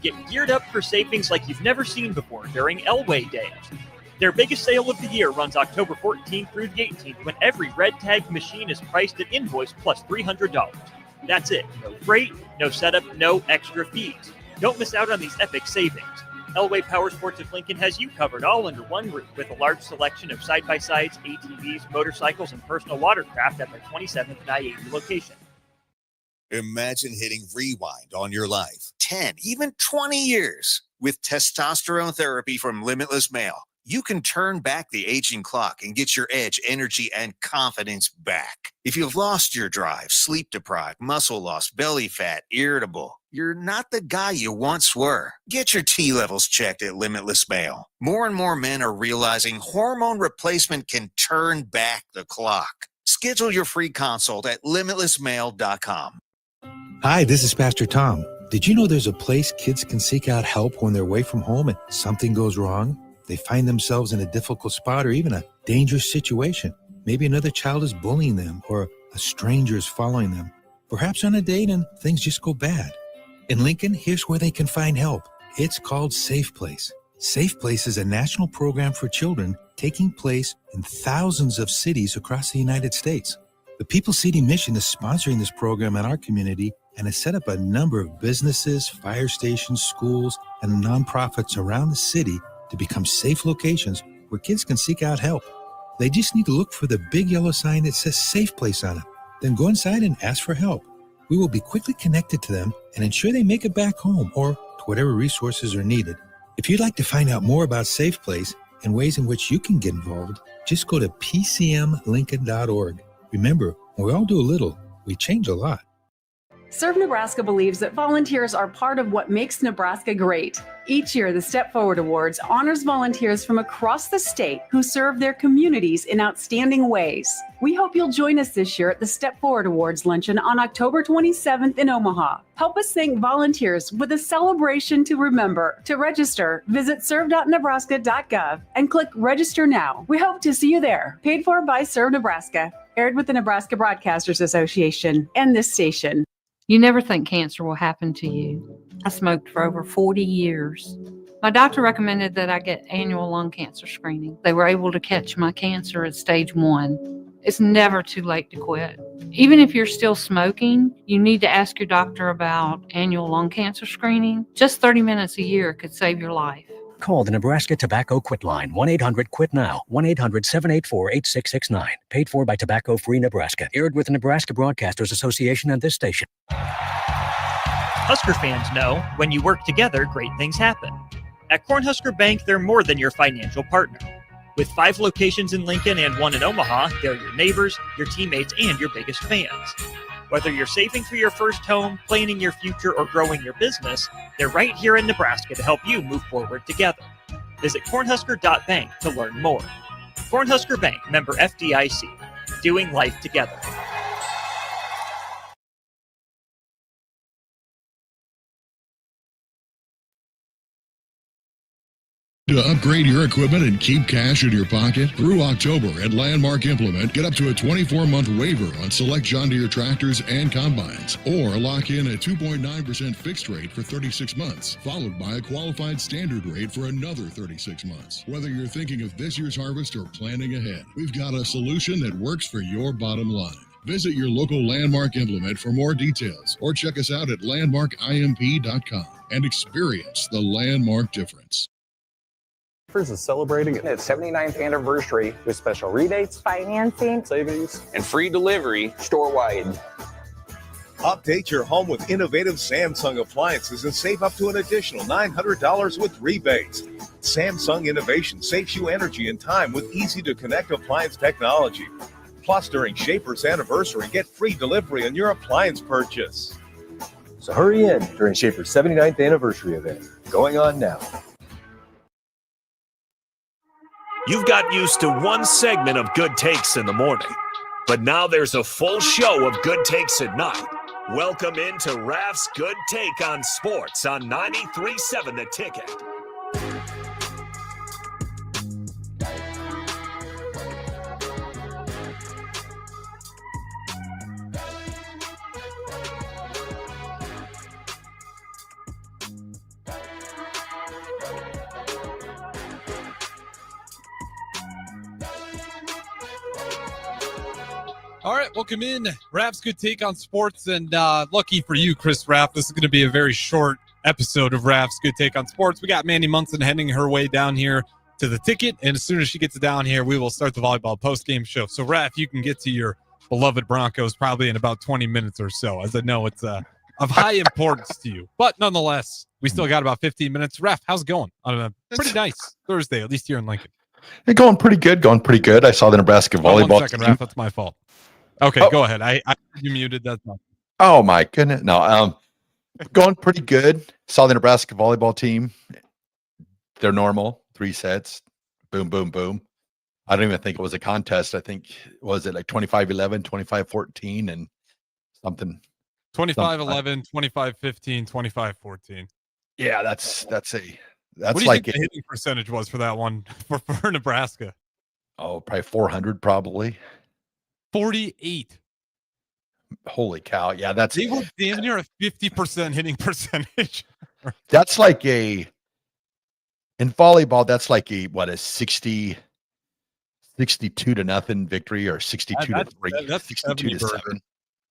Get geared up for savings like you've never seen before during Elway Days. Their biggest sale of the year runs October 14th through the 18th when every red tag machine is priced at invoice plus $300. That's it. No freight, no setup, no extra fees. Don't miss out on these epic savings. Elway Power Sports of Lincoln has you covered all under one roof with a large selection of side-by-sides, ATVs, motorcycles, and personal watercraft at their 27th and I-80 location. Imagine hitting rewind on your life 10, even 20 years. With testosterone therapy from Limitless Male, you can turn back the aging clock and get your edge, energy, and confidence back. If you've lost your drive, sleep deprived, muscle loss, belly fat, irritable, you're not the guy you once were. Get your T levels checked at Limitless Male. More and more men are realizing hormone replacement can turn back the clock. Schedule your free consult at limitlessmale.com. Hi, this is Pastor Tom. Did you know there's a place kids can seek out help when they're away from home and something goes wrong? They find themselves in a difficult spot or even a dangerous situation. Maybe another child is bullying them or a stranger is following them. Perhaps on a date and things just go bad. In Lincoln, here's where they can find help. It's called Safe Place. Safe Place is a national program for children taking place in thousands of cities across the United States. The People City Mission is sponsoring this program in our community and has set up a number of businesses, fire stations, schools, and nonprofits around the city to become safe locations where kids can seek out help. They just need to look for the big yellow sign that says Safe Place on it. Then go inside and ask for help. We will be quickly connected to them and ensure they make it back home or to whatever resources are needed. If you'd like to find out more about Safe Place and ways in which you can get involved, just go to pcmlincoln.org. Remember, when we all do a little, we change a lot. Serve Nebraska believes that volunteers are part of what makes Nebraska great. Each year, the Step Forward Awards honors volunteers from across the state who serve their communities in outstanding ways. We hope you'll join us this year at the Step Forward Awards luncheon on October 27th in Omaha. Help us thank volunteers with a celebration to remember. To register, visit serve.nebraska.gov and click Register Now. We hope to see you there. Paid for by Serve Nebraska. Aired with the Nebraska Broadcasters Association and this station. You never think cancer will happen to you. I smoked for over 40 years. My doctor recommended that I get annual lung cancer screening. They were able to catch my cancer at stage 1. It's never too late to quit. Even if you're still smoking, you need to ask your doctor about annual lung cancer screening. Just 30 minutes a year could save your life. Call the Nebraska Tobacco Quit Line, 1-800-QUIT-NOW, 1-800-784-8669. Paid for by Tobacco Free Nebraska. Aired with the Nebraska Broadcasters Association and this station. Husker fans know when you work together, great things happen. At Cornhusker Bank, they're more than your financial partner. With 5 locations in Lincoln and 1 in Omaha, they're your neighbors, your teammates, and your biggest fans. Whether you're saving for your first home, planning your future, or growing your business, they're right here in Nebraska to help you move forward together. Visit cornhusker.bank to learn more. Cornhusker Bank, member FDIC. Doing life together. To upgrade your equipment and keep cash in your pocket? Through October at Landmark Implement, get up to a 24-month waiver on select John Deere tractors and combines, or lock in a 2.9% fixed rate for 36 months, followed by a qualified standard rate for another 36 months. Whether you're thinking of this year's harvest or planning ahead, we've got a solution that works for your bottom line. Visit your local Landmark Implement for more details, or check us out at landmarkimp.com and experience the Landmark difference. Is celebrating its 79th anniversary with special rebates, financing, savings, and free delivery store-wide. Update your home with innovative Samsung appliances and save up to an additional $900 with rebates. Samsung Innovation saves you energy and time with easy-to-connect appliance technology. Plus, during Schaefer's anniversary, get free delivery on your appliance purchase. So hurry in during Schaefer's 79th anniversary event, going on now. You've got used to one segment of Good Takes in the morning, but now there's a full show of Good Takes at night. Welcome into Raff's Good Take on Sports on 93.7 The Ticket. All right, welcome in. Raff's Good Take on Sports, and lucky for you, Chris Raff, this is going to be a very short episode of Raff's Good Take on Sports. We got Mandy Munson heading her way down here to the ticket, and as soon as she gets down here, we will start the volleyball post-game show. So, Raff, you can get to your beloved Broncos probably in about 20 minutes or so, as I know it's of high importance to you. But nonetheless, we still got about 15 minutes. Raff, how's it going on a pretty nice Thursday, at least here in Lincoln? Hey, going pretty good. I saw the Nebraska volleyball 1 second, team. Raff, that's my fault. Okay, Go ahead. I you muted. That's not. Oh my goodness. No, going pretty good. Saw the Nebraska volleyball team. They're normal. 3 sets. Boom, boom, boom. I don't even think it was a contest. I think, was it like 25-11, 25-14 and something. 25-11, 25-15, 25-14. Yeah, that's What do you like think the hitting percentage was for that one for Nebraska? Oh, probably 400 probably. 48. Holy cow. Yeah, They were damn near a 50% hitting percentage. That's like in volleyball, that's like a 62 to nothing victory, or 62 to 3. That's 62 to 7.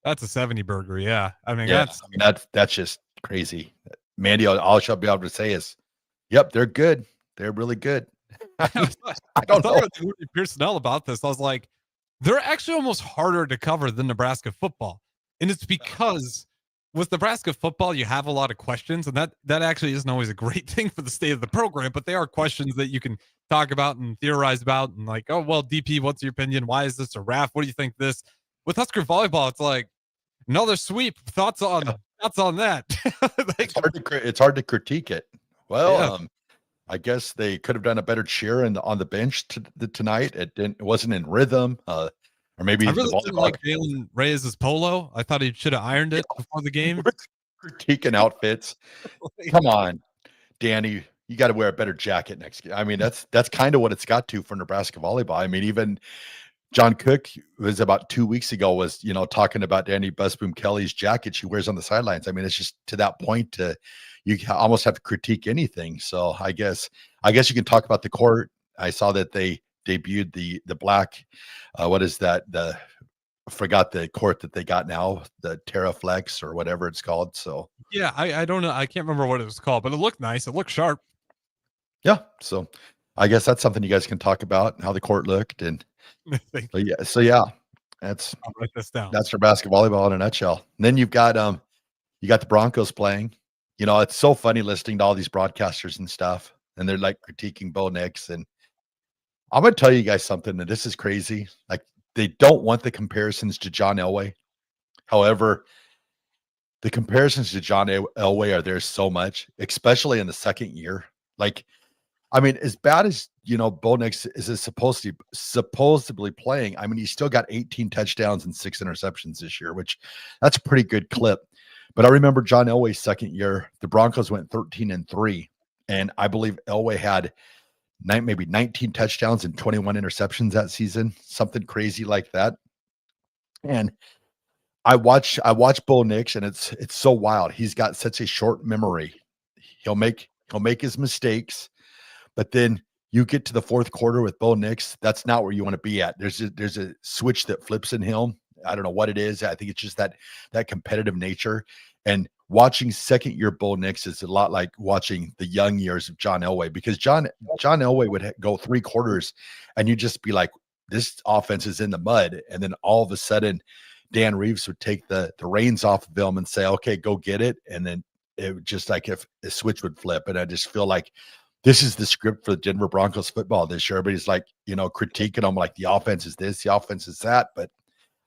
That's a 70 burger. Yeah. I mean, Yeah, that's just crazy. Mandy, all she'll be able to say is, yep, they're good. They're really good. I don't know. With Woody Pearsonell about this. I was like, they're actually almost harder to cover than Nebraska football. And it's because with Nebraska football, you have a lot of questions, and that actually isn't always a great thing for the state of the program, but they are questions that you can talk about and theorize about, and like, oh, well, DP, what's your opinion? Why is this a Raff? What do you think this? With Husker volleyball, it's like another sweep. Thoughts on that? Like, it's hard to critique it. Well, I guess they could have done a better cheer on the bench tonight. It wasn't in rhythm. Or maybe I really didn't like Jalen Reyes' polo. I thought he should have ironed it before the game. Critiquing outfits. Come on, Danny. You got to wear a better jacket next game. I mean, that's kind of what it's got to for Nebraska volleyball. I mean, even John Cook was about 2 weeks ago was, talking about Danny Busboom Kelly's jacket she wears on the sidelines. I mean, it's just to that point you almost have to critique anything. So I guess you can talk about the court. I saw that they debuted the black, what is that? I forgot the court that they got now, the TerraFlex or whatever it's called. So yeah, I don't know. I can't remember what it was called, but it looked nice. It looked sharp. Yeah. So I guess that's something you guys can talk about, how the court looked. And so yeah, that's, I'll write this down. That's Nebraska volleyball in a nutshell. And then you got the Broncos playing. It's so funny listening to all these broadcasters and stuff, and they're like critiquing Bo Nix. And I'm going to tell you guys something, and this is crazy. Like, they don't want the comparisons to John Elway. However, the comparisons to John Elway are there so much, especially in the second year. Like, I mean, as bad as, Bo Nix is supposedly playing, I mean, he's still got 18 touchdowns and 6 interceptions this year, which that's a pretty good clip. But I remember John Elway's second year, the Broncos went 13-3. And I believe Elway had maybe 19 touchdowns and 21 interceptions that season, something crazy like that. And I watch Bo Nix, and it's so wild. He's got such a short memory. He'll make his mistakes, but then you get to the fourth quarter with Bo Nix, that's not where you want to be at. There's a switch that flips in him. I don't know what it is. I think it's just that competitive nature. And watching second year Bo Nix is a lot like watching the young years of John Elway, because John Elway would go 3 quarters and you just be like, this offense is in the mud. And then all of a sudden Dan Reeves would take the reins off of him and say, okay, go get it. And then it would just like if a switch would flip. And I just feel like this is the script for the Denver Broncos football this year. Everybody's like, critiquing them like the offense is this, the offense is that. But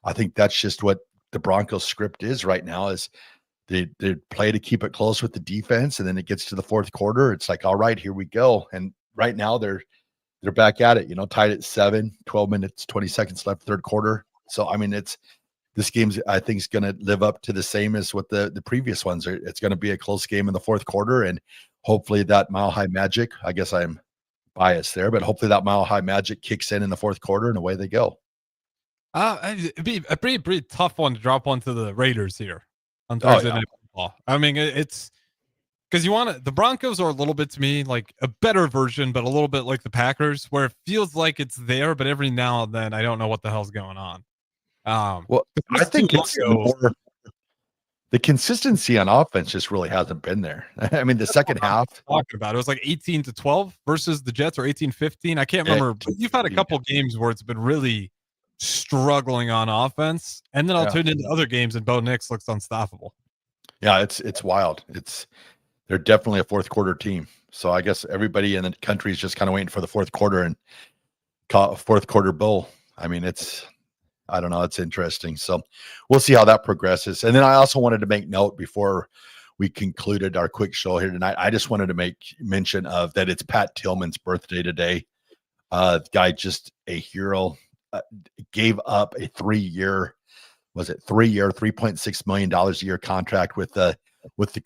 I think that's just what the Broncos script is right now, is they play to keep it close with the defense. And then it gets to the fourth quarter. It's like, all right, here we go. And right now they're back at it, tied at 7, 12 minutes, 20 seconds left, third quarter. So, I mean, this game's, I think, is going to live up to the same as what the previous ones are. It's going to be a close game in the fourth quarter. And hopefully that Mile High Magic, I guess I'm biased there, but hopefully that Mile High Magic kicks in the fourth quarter and away they go. It'd be a pretty tough one to drop onto the Raiders here on Thursday Night Football. I mean, it's because the Broncos are a little bit, to me, like a better version, but a little bit like the Packers, where it feels like it's there, but every now and then I don't know what the hell's going on. Well, I think it's more the consistency on offense just really hasn't been there. I mean, the second half talking about it was like 18-12 versus the Jets, or 18-15. I can't remember, but you've had a couple games where it's been really struggling on offense, and then I'll tune into other games and Bo Nix looks unstoppable. Yeah, it's wild. They're definitely a fourth quarter team. So I guess everybody in the country is just kind of waiting for the fourth quarter and call a fourth quarter bowl. I mean, I don't know. It's interesting. So we'll see how that progresses. And then I also wanted to make note before we concluded our quick show here tonight. I just wanted to make mention of that it's Pat Tillman's birthday today. The guy, just a hero, gave up a 3-year, $3.6 million a year contract with the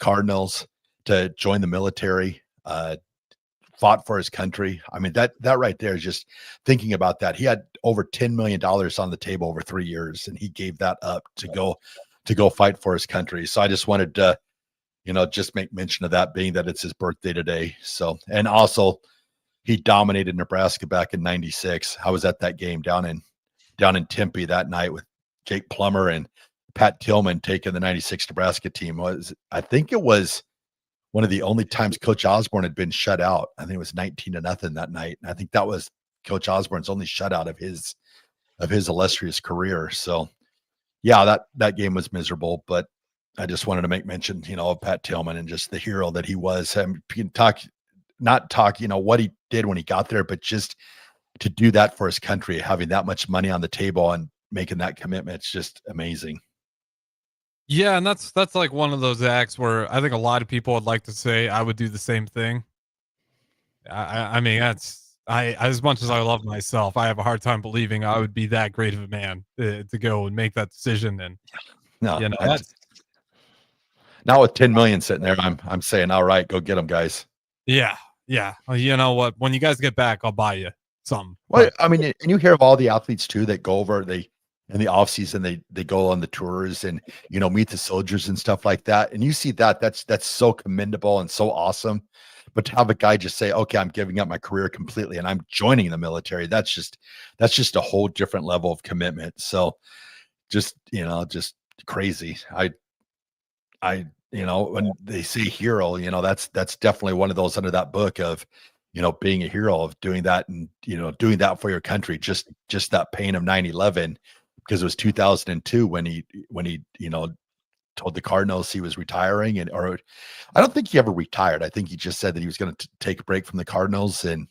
Cardinals to join the military, fought for his country. I mean, that right there is just thinking about that. He had over $10 million on the table over 3 years, and he gave that up to go fight for his country. So I just wanted to, just make mention of that, being that it's his birthday today. So, and also he dominated Nebraska back in '96. I was at that game down in Tempe that night with Jake Plummer and Pat Tillman taking the '96 Nebraska team. I think it was one of the only times Coach Osborne had been shut out. I think it was 19-0 that night. And I think that was Coach Osborne's only shutout of his illustrious career. So yeah, that game was miserable, but I just wanted to make mention, of Pat Tillman and just the hero that he was. You can not talk, what he did when he got there, but just to do that for his country, having that much money on the table and making that commitment, it's just amazing. Yeah, and that's like one of those acts where I think a lot of people would like to say I would do the same thing. I mean, as much as I love myself, I have a hard time believing I would be that great of a man to go and make that decision. And no, now with 10 million sitting there, I'm saying, all right, go get them, guys. Yeah. Well, you know what? When you guys get back, I'll buy you something. Well, I mean, and you hear of all the athletes too that go over, in the off season, they go on the tours and, meet the soldiers and stuff like that. And you see that's so commendable and so awesome. But to have a guy just say, okay, I'm giving up my career completely and I'm joining the military, that's just a whole different level of commitment. So just crazy. When they say hero, that's definitely one of those under that book of, being a hero, of doing that and, doing that for your country, just that pain of 9/11, because it was 2002 when he told the Cardinals he was retiring, or I don't think he ever retired. I think he just said that he was going to take a break from the Cardinals and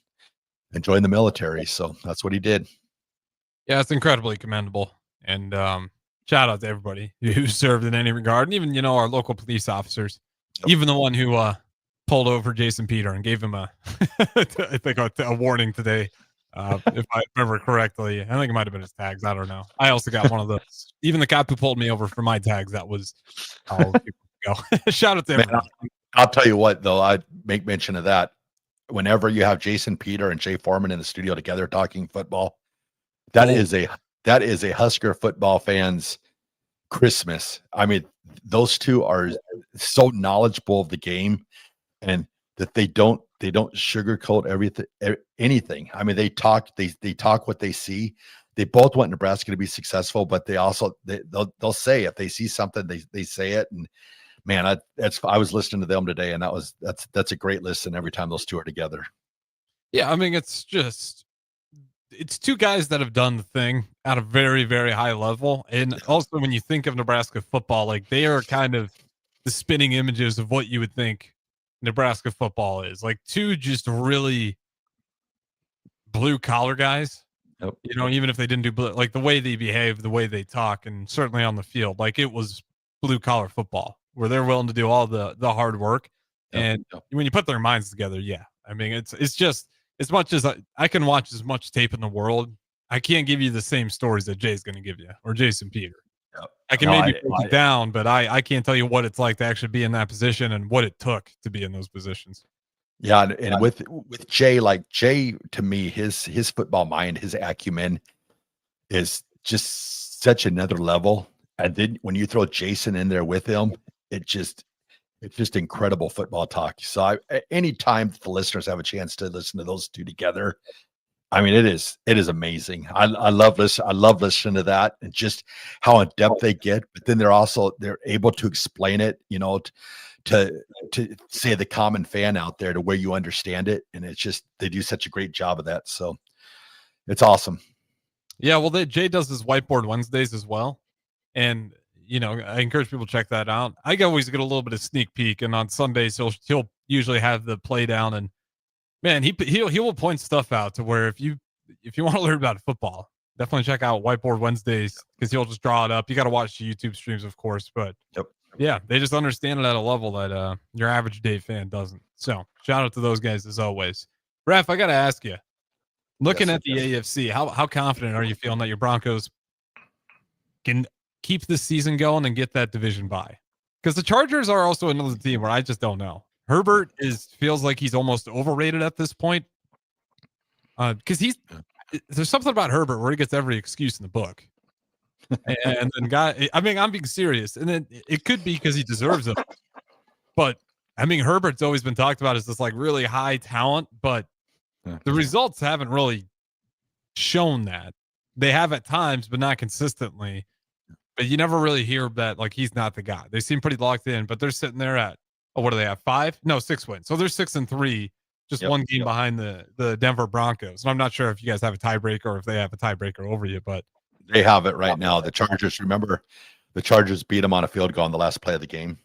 join the military. So that's what he did. Yeah, it's incredibly commendable. And shout out to everybody who served in any regard. And even, our local police officers, even the one who pulled over Jason Peter and gave him I think a warning today. If I remember correctly, I think it might have been his tags. I don't know. I also got one of those. Even the cop who pulled me over for my tags, that was how go. Shout out to everyone. I'll tell you what, though, I make mention of that. Whenever you have Jason Peter and Jay Foreman in the studio together talking football, that is a Husker football fan's Christmas. I mean, those two are so knowledgeable of the game, and that they don't sugarcoat anything. I mean, they talk what they see. They both want Nebraska to be successful, but they also they'll say if they see something, they say it. And man, I was listening to them today, and that's a great listen every time those two are together. Yeah, I mean, it's two guys that have done the thing at a very, very high level. And also when you think of Nebraska football, like they are kind of the spinning images of what you would think Nebraska football is. Like two just really blue collar guys. Yep. Even if they didn't do blue, like the way they behave, the way they talk, and certainly on the field, like it was blue collar football where they're willing to do all the hard work. Yep. And when you put their minds together, yeah, I mean, it's just, as much as I can watch as much tape in the world, I can't give you the same stories that Jay's going to give you or Jason Peter. Yep. I can maybe break it down, but I can't tell you what it's like to actually be in that position and what it took to be in those positions. Yeah, and with Jay, like Jay, to me, his football mind, his acumen is just such another level. And then when you throw Jason in there with him, it's just incredible football talk. So anytime the listeners have a chance to listen to those two together, I mean, it is amazing. I love listening to that and just how in depth they get. But then they're able to explain it, to say the common fan out there to where you understand it, and it's just they do such a great job of that. So it's awesome. Yeah, well, Jay does his whiteboard Wednesdays as well, and I encourage people to check that out. I always get a little bit of sneak peek, and on Sundays he'll usually have the play down, and man, he will point stuff out to where if you want to learn about football, definitely check out Whiteboard Wednesdays because he'll just draw it up. You got to watch the YouTube streams, of course, but yeah, they just understand it at a level that your average day fan doesn't. So shout out to those guys as always. Raff, I got to ask you, looking at the AFC, how confident are you feeling that your Broncos can keep the season going and get that division bye? Because the Chargers are also another team where I just don't know. Herbert feels like he's almost overrated at this point. Because there's something about Herbert where he gets every excuse in the book. And then I'm being serious. And then it could be because he deserves it. But Herbert's always been talked about as this like really high talent, but the results haven't really shown that. They have at times, but not consistently. But you never really hear that like he's not the guy. They seem pretty locked in, but they're sitting there at what do they have? 5? No, 6 wins. So they're 6-3, just one game behind the Denver Broncos. And I'm not sure if you guys have a tiebreaker or if they have a tiebreaker over you, but they have it right now. The Chargers, remember, the Chargers beat them on a field goal on the last play of the game.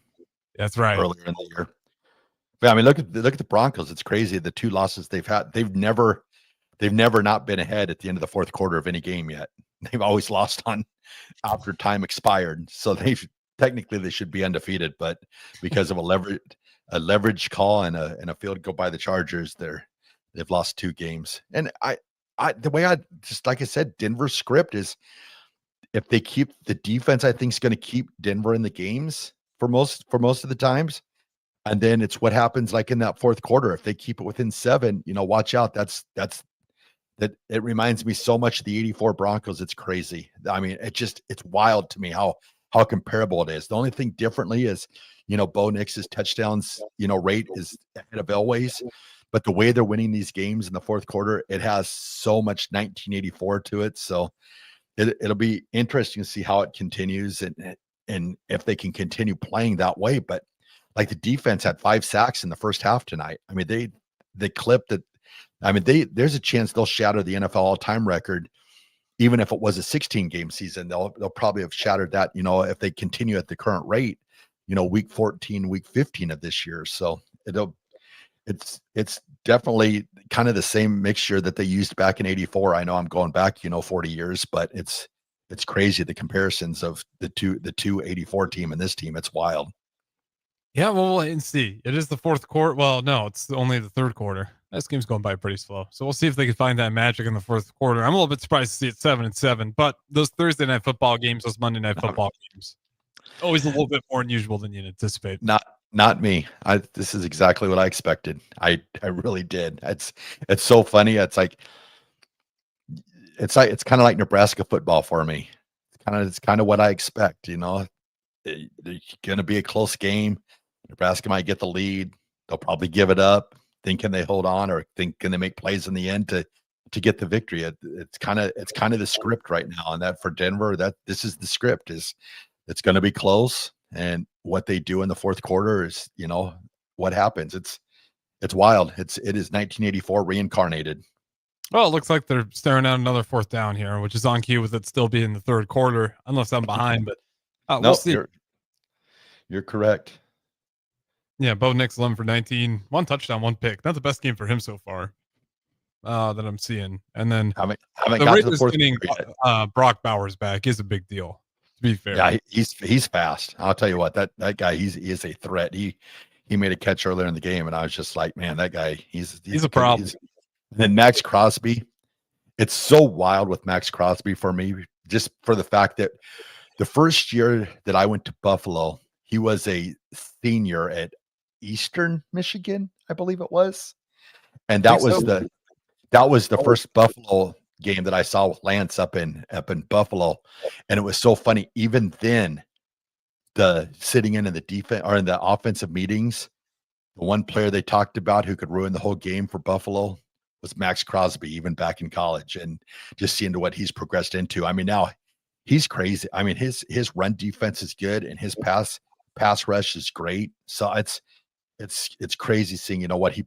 That's right. Earlier in the year. But I mean, look at the Broncos. It's crazy. The 2 losses they've had, they've never not been ahead at the end of the fourth quarter of any game yet. They've always lost on after time expired. So technically they should be undefeated, but because of a leverage call and a field goal by the Chargers, they've lost 2 games. And the way like I said, Denver's script is if they keep the defense, I think is going to keep Denver in the games for most of the times. And then it's what happens like in that fourth quarter. If they keep it within 7, watch out. It reminds me so much of the 84 Broncos. It's crazy. I mean, it's wild to me how comparable it is. The only thing differently is, Bo Nix's touchdowns, rate is ahead of Elway's, but the way they're winning these games in the fourth quarter, it has so much 1984 to it. So it'll be interesting to see how it continues and if they can continue playing that way. But like the defense had 5 sacks in the first half tonight. I mean, they clipped it. I mean, there's a chance they'll shatter the NFL all-time record. Even if it was a 16-game season, they'll probably have shattered that, if they continue at the current rate, week 14, week 15 of this year. So it's definitely kind of the same mixture that they used back in 84. I know I'm going back, 40 years, but it's crazy. The comparisons of the two 84 team and this team, it's wild. Yeah, well, we'll wait and see. It is the fourth quarter. Well, no, it's only the third quarter. This game's going by pretty slow. So we'll see if they can find that magic in the fourth quarter. I'm a little bit surprised to see it 7-7, but those Thursday night football games, those Monday night football games, always a little bit more unusual than you'd anticipate. Not me. This is exactly what I expected. I really did. It's so funny. It's kind of like Nebraska football for me. It's kind of what I expect, It's going to be a close game. Nebraska might get the lead. They'll probably give it up. Can they hold on, or can they make plays in the end to get the victory? It's kind of the script right now, and that for Denver, this is the script. It's going to be close, and what they do in the fourth quarter is, what happens. It's wild. It is 1984 reincarnated. Well, it looks like they're staring at another fourth down here, which is on cue with it still being the third quarter, unless I'm behind. But we'll see. You're correct. Yeah, Bo Nix 11 for 19, 1 touchdown, 1 pick. Not the best game for him so far that I'm seeing. And then haven't got to the fourth getting Brock Bowers back is a big deal. To be fair, yeah, he's fast. I'll tell you what, that guy he is a threat. He made a catch earlier in the game, and I was just like, man, that guy he's a problem. And then Max Crosby, it's so wild with Max Crosby for me, just for the fact that the first year that I went to Buffalo, he was a senior at Eastern Michigan, I believe it was. And that was the first Buffalo game that I saw with Lance up in Buffalo. And it was so funny. Even then, the sitting in the defense or in the offensive meetings, the one player they talked about who could ruin the whole game for Buffalo was Max Crosby, even back in college, and just seeing what he's progressed into. I mean, now he's crazy. I mean, his run defense is good, and his pass rush is great. So it's crazy seeing, what he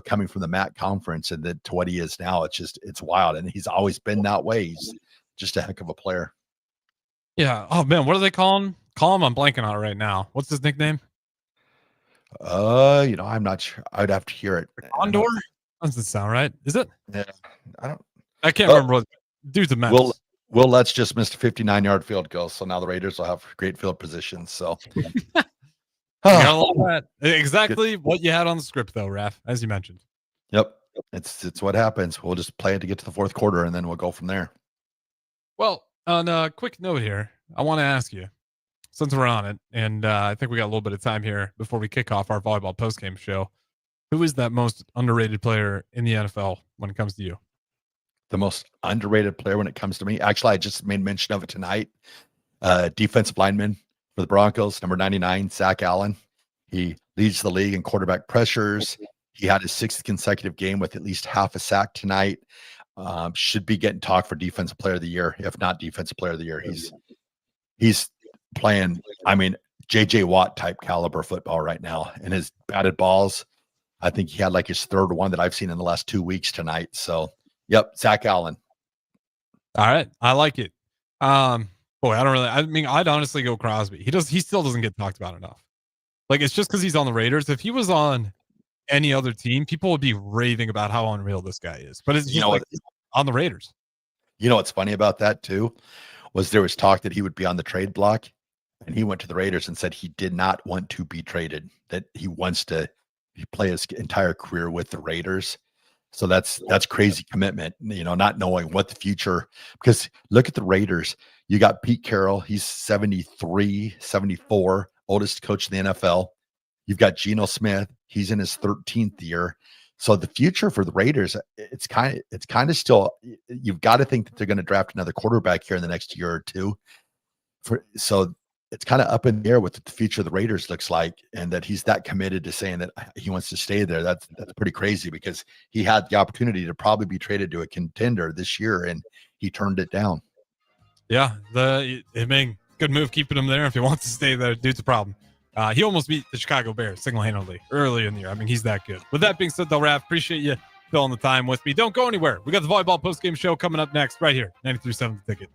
coming from the MAC conference and then to what he is now. It's wild. And he's always been that way. He's just a heck of a player. Yeah. Oh man, what do they call him? I'm blanking on it right now. What's his nickname? I'm not sure. I'd have to hear it. Condor? Doesn't sound right. Is it? Yeah. I can't remember what dude's a mess. Will Lutz just missed a 59-yard field goal. So now the Raiders will have great field position. So I love that. Exactly what you had on the script, though, Raff, as you mentioned. Yep. It's what happens. We'll just play it to get to the fourth quarter, and then we'll go from there. Well, on a quick note here, I want to ask you, since we're on it, and I think we got a little bit of time here before we kick off our volleyball postgame show, who is that most underrated player in the NFL when it comes to you? The most underrated player when it comes to me? Actually, I just made mention of it tonight. Defensive lineman for the Broncos, number 99, Zach Allen. He leads the league in quarterback pressures. He had his 6th consecutive game with at least half a sack tonight. Should be getting talk for defensive player of the year, if not defensive player of the year. He's playing, JJ Watt type caliber football right now. And his batted balls, I think he had like his 3rd one that I've seen in the last 2 weeks tonight. So, yep, Zach Allen. All right. I like it. I'd honestly go Crosby. He still doesn't get talked about enough. Like, it's just because he's on the Raiders. If he was on any other team, people would be raving about how unreal this guy is. But it's just on the Raiders. You know what's funny about that too? Was there was talk that he would be on the trade block, and he went to the Raiders and said he did not want to be traded, that he wants to play his entire career with the Raiders. So that's crazy commitment, not knowing what the future, because look at the Raiders. You got Pete Carroll. He's 73, 74, oldest coach in the NFL. You've got Geno Smith. He's in his 13th year. So the future for the Raiders, it's kind of still, you've got to think that they're going to draft another quarterback here in the next year or two. So it's kind of up in the air what the future of the Raiders looks like, and that he's that committed to saying that he wants to stay there. That's pretty crazy, because he had the opportunity to probably be traded to a contender this year, and he turned it down. Yeah, good move keeping him there. If he wants to stay there, dude's a problem. He almost beat the Chicago Bears single-handedly early in the year. He's that good. With that being said, though, Raff, appreciate you filling the time with me. Don't go anywhere. We got the volleyball postgame show coming up next right here, 93.7 The Ticket.